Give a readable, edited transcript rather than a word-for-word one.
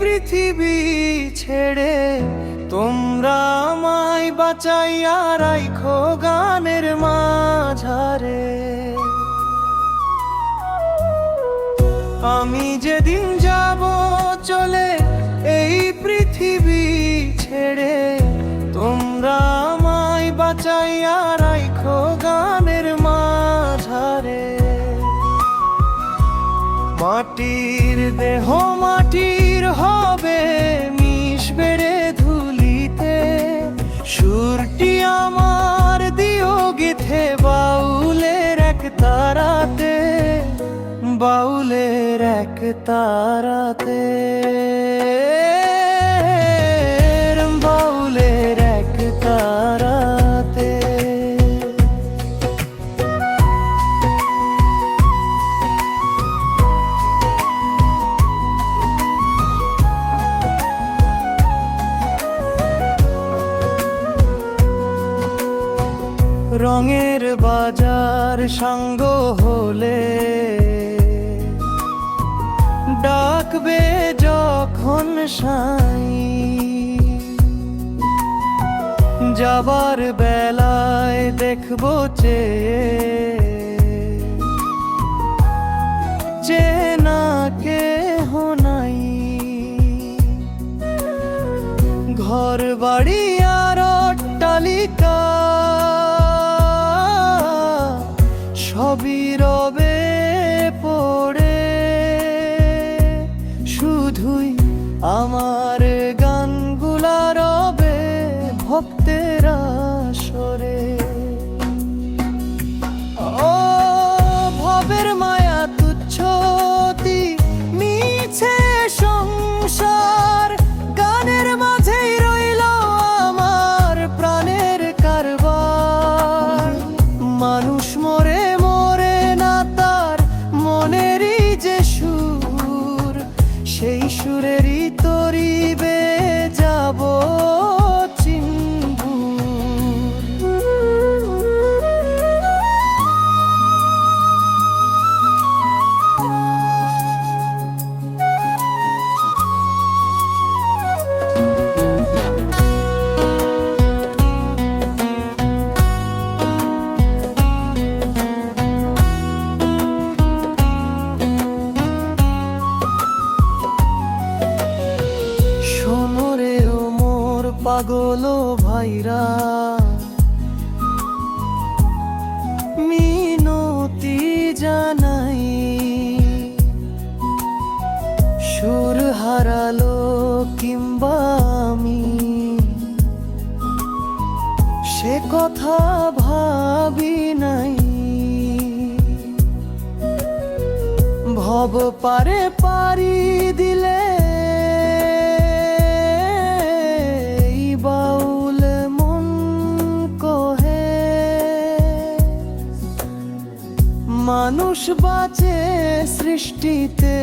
পৃথিবী ছেড়ে তোমরা আমায় বাঁচাইয়া রাইখো গানের মাঝারে। আমি যেদিন যাব চলে এই পৃথিবী ছেড়ে তোমরা আমায় বাঁচাইয়া রাইখো গানের মাঝারে। মাটির দেহ মাটির হবে মিশবে রে ধুলিতে, সুরটি আমার দিও গেথে বাউলের এক তারাতে, বাউলের এক তারাতে, বাউলের এক তারাতে। রঙের বাজার সাঙ্গ হলে ডাকবে যখন সাই, যাবার বেলায় দেখবো চেয়ে না কেহ নাই। ঘর বাড়ি আর অট্টালিকা সবই রবে পড়ে, শুধুই আমার গানগুলা রবে ভক্তের আসরে। ও ভবের মায়া তুচ্ছতি মিছে সংসার, গানের মাঝেই রইল আমার প্রাণের কারবার। মানুষ মরে মরে না তার মনেরই যে সুর, সেই সুরেরই তরিবে যাব পাগল ভাইরা, মিনতি জানাই। সুর হারালো কিংবা আমি সে কথা ভাবি নাই। ভব পারে পারি দিলে বাউল মন কহে, মানুষ বাঁচে সৃষ্টিতে